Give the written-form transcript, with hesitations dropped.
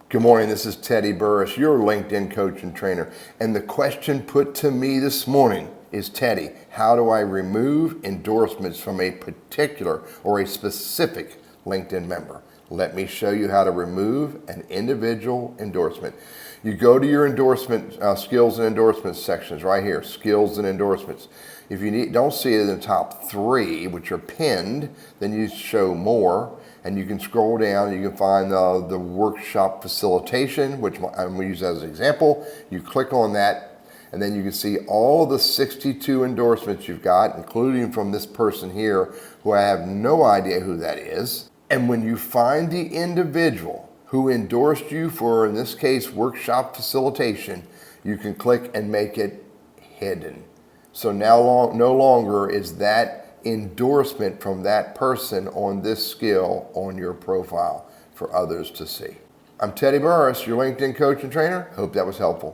Good morning, this is Teddy Burris, your LinkedIn coach and trainer. And the question put to me this morning is, Teddy, how do I remove endorsements from a particular or a specific LinkedIn member? Let me show you how to remove an individual endorsement. You go to your endorsement, skills and endorsements sections right here, skills and endorsements. If you don't see it in the top three, which are pinned, then you show more, and you can scroll down and you can find the workshop facilitation, which I'm going to use as an example. You click on that, and then you can see all the 62 endorsements you've got, including from this person here, who I have no idea who that is. And when you find the individual who endorsed you for, in this case, workshop facilitation, you can click and make it hidden. So now no longer is that endorsement from that person on this skill on your profile for others to see. I'm Teddy Burris, your LinkedIn coach and trainer. Hope that was helpful.